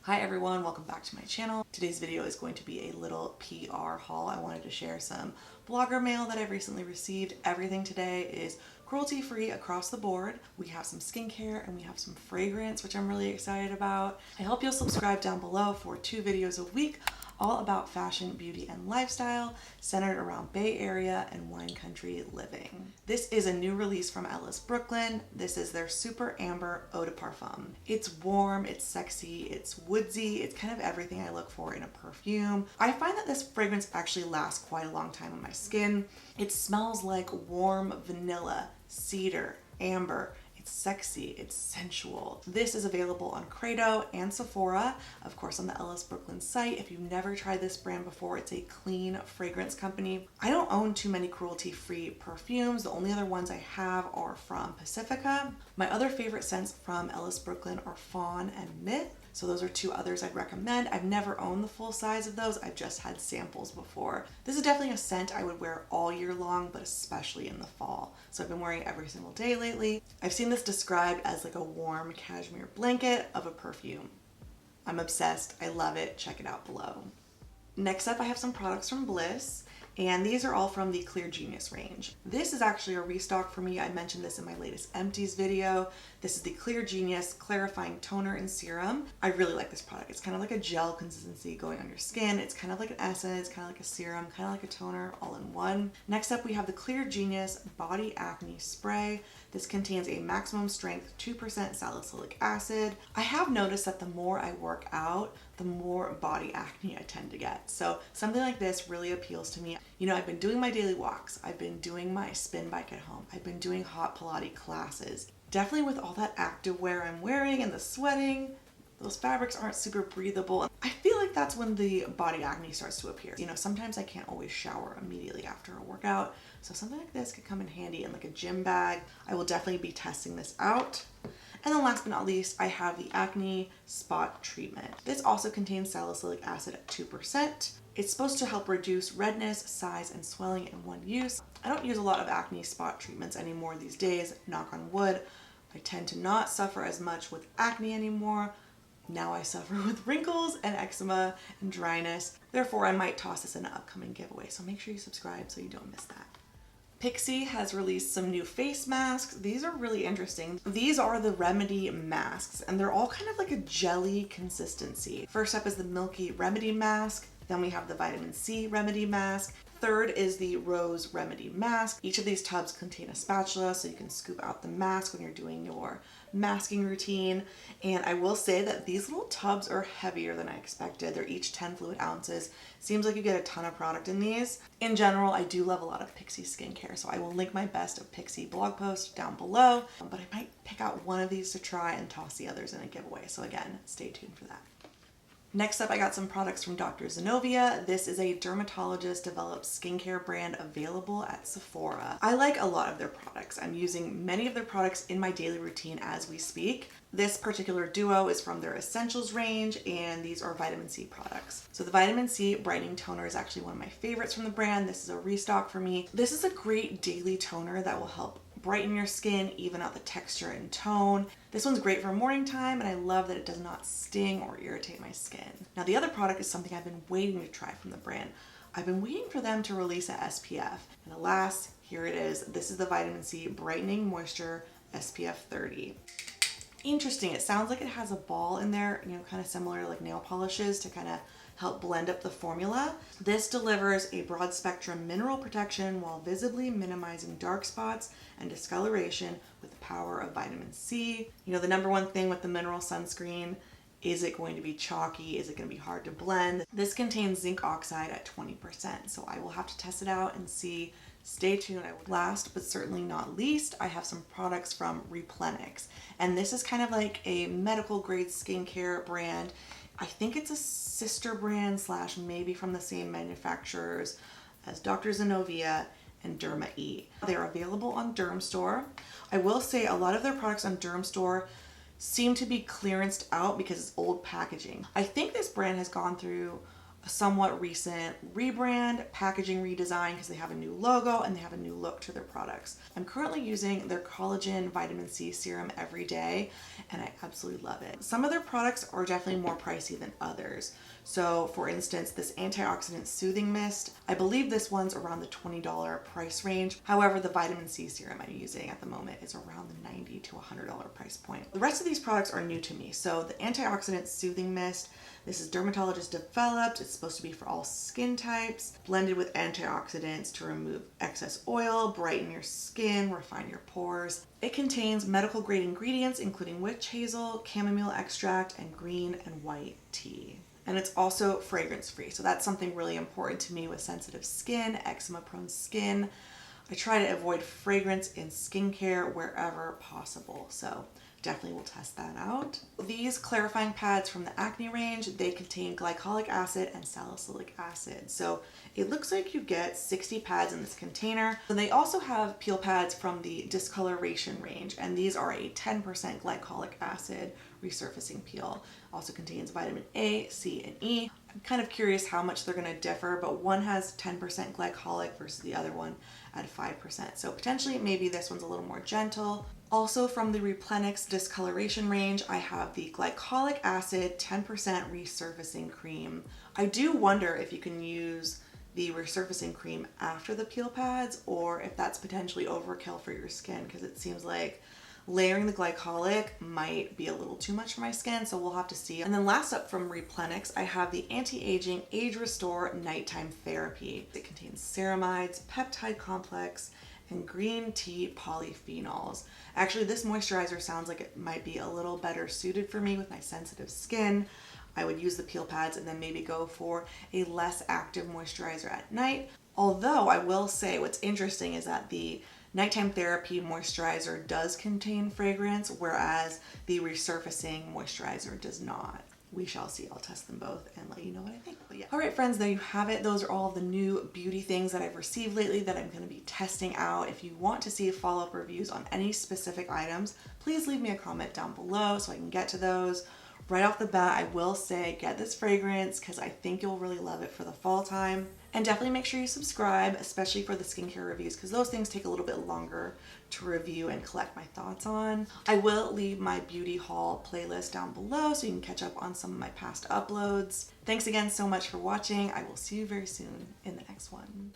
Hi everyone, welcome back to my channel. Today's video is going to be a little PR haul. I wanted to share some blogger mail that I've recently received. Everything today is cruelty free across the board. We have some skincare and we have some fragrance, which I'm really excited about. I hope you'll subscribe down below for 2 videos a week, all about fashion, beauty, and lifestyle, centered around Bay Area and wine country living. This is a new release from Ellis Brooklyn. This is their Super Amber Eau de Parfum. It's warm, it's sexy, it's woodsy, it's kind of everything I look for in a perfume. I find that this fragrance actually lasts quite a long time on my skin. It smells like warm vanilla, cedar, amber. It's sexy, it's sensual. This is available on Credo and Sephora, of course on the Ellis Brooklyn site. If you've never tried this brand before, it's a clean fragrance company. I don't own too many cruelty-free perfumes. The only other ones I have are from Pacifica. My other favorite scents from Ellis Brooklyn are Fawn and Myth. So those are 2 others I'd recommend. I've never owned the full size of those. I've just had samples before. This is definitely a scent I would wear all year long, but especially in the fall. So I've been wearing it every single day lately. I've seen this described as like a warm cashmere blanket of a perfume. I'm obsessed. I love it. Check it out below. Next up, I have some products from Bliss. And these are all from the Clear Genius range. This is actually a restock for me. I mentioned this in my latest empties video. This is the Clear Genius Clarifying Toner and Serum. I really like this product. It's kind of like a gel consistency going on your skin. It's kind of like an essence, kind of like a serum, kind of like a toner all in one. Next up, we have the Clear Genius Body Acne Spray. This contains a maximum strength 2% salicylic acid. I have noticed that the more I work out, the more body acne I tend to get. So something like this really appeals to me. You know, I've been doing my daily walks. I've been doing my spin bike at home. I've been doing hot Pilates classes. Definitely with all that active wear I'm wearing and the sweating, those fabrics aren't super breathable. I feel like that's when the body acne starts to appear. You know, sometimes I can't always shower immediately after a workout. So something like this could come in handy in like a gym bag. I will definitely be testing this out. And then last but not least, I have the Acne Spot Treatment. This also contains salicylic acid at 2%. It's supposed to help reduce redness, size, and swelling in one use. I don't use a lot of acne spot treatments anymore these days, knock on wood. I tend to not suffer as much with acne anymore. Now I suffer with wrinkles and eczema and dryness. Therefore, I might toss this in an upcoming giveaway, so make sure you subscribe so you don't miss that. Pixi has released some new face masks. These are really interesting. These are the Remedy masks, and they're all kind of like a jelly consistency. First up is the Milky Remedy mask. Then we have the Vitamin C Remedy mask. Third is the Rose Remedy mask. Each of these tubs contain a spatula so you can scoop out the mask when you're doing your masking routine. And I will say that these little tubs are heavier than I expected. They're each 10 fluid ounces. Seems like you get a ton of product in these. In general, I do love a lot of Pixi skincare, so I will link my best of Pixi blog post down below. But I might pick out one of these to try and toss the others in a giveaway. So again, stay tuned for that. Next up, I got some products from Dr. Zenovia. This is a dermatologist-developed skincare brand available at Sephora. I like a lot of their products. I'm using many of their products in my daily routine as we speak. This particular duo is from their Essentials range, and these are vitamin C products. So the Vitamin C Brightening Toner is actually one of my favorites from the brand. This is a restock for me. This is a great daily toner that will help brighten your skin, even out the texture and tone. This one's great for morning time, and I love that it does not sting or irritate my skin. Now the other product is something I've been waiting to try from the brand. I've been waiting for them to release a SPF, and alas, here it is. This is the Vitamin C Brightening Moisture SPF 30. Interesting, it sounds like it has a ball in there, you know, kind of similar to like nail polishes to kind of help blend up the formula. This delivers a broad spectrum mineral protection while visibly minimizing dark spots and discoloration with the power of vitamin C. You know, the number one thing with the mineral sunscreen, is it going to be chalky? Is it going to be hard to blend? This contains zinc oxide at 20%, so I will have to test it out and see. Stay tuned. Last but certainly not least, I have some products from Replenix, and this is kind of like a medical grade skincare brand. I think it's a sister brand slash maybe from the same manufacturers as Dr. Zenovia and Derma E. They're available on Dermstore. I will say a lot of their products on Dermstore seem to be clearanced out because it's old packaging. I think this brand has gone through a somewhat recent rebrand, packaging redesign because they have a new logo and they have a new look to their products. I'm currently using their Collagen Vitamin C Serum every day and I absolutely love it. Some of their products are definitely more pricey than others. So for instance, this Antioxidant Soothing Mist, I believe this one's around the $20 price range. However, the Vitamin C Serum I'm using at the moment is around the $90 to $100 price point. The rest of these products are new to me. So the Antioxidant Soothing Mist, this is dermatologist developed. It's supposed to be for all skin types, blended with antioxidants to remove excess oil, brighten your skin, refine your pores. It contains medical grade ingredients including witch hazel, chamomile extract, and green and white tea. And it's also fragrance free. So that's something really important to me with sensitive skin, eczema prone skin. I try to avoid fragrance in skincare wherever possible. So definitely will test that out. These clarifying pads from the Acne range, they contain glycolic acid and salicylic acid. So it looks like you get 60 pads in this container. And they also have peel pads from the discoloration range, and these are a 10% glycolic acid resurfacing peel. Also contains vitamin A, C, and E. I'm kind of curious how much they're going to differ, but one has 10% glycolic versus the other one at 5%. So potentially maybe this one's a little more gentle. Also from the Replenix discoloration range, I have the Glycolic Acid 10% Resurfacing Cream. I do wonder if you can use the resurfacing cream after the peel pads or if that's potentially overkill for your skin, because it seems like layering the glycolic might be a little too much for my skin, so we'll have to see. And then last up from Replenix, I have the Anti-Aging Age Restore Nighttime Therapy. It contains ceramides, peptide complex, and green tea polyphenols. Actually, this moisturizer sounds like it might be a little better suited for me with my sensitive skin. I would use the peel pads and then maybe go for a less active moisturizer at night. Although I will say what's interesting is that the Nighttime Therapy moisturizer does contain fragrance, whereas the resurfacing moisturizer does not. We shall see. I'll test them both and let you know what I think. But yeah. All right, friends, there you have it. Those are all the new beauty things that I've received lately that I'm going to be testing out. If you want to see follow-up reviews on any specific items, please leave me a comment down below so I can get to those. Right off the bat, I will say get this fragrance because I think you'll really love it for the fall time. And definitely make sure you subscribe, especially for the skincare reviews, because those things take a little bit longer to review and collect my thoughts on. I will leave my beauty haul playlist down below so you can catch up on some of my past uploads. Thanks again so much for watching. I will see you very soon in the next one.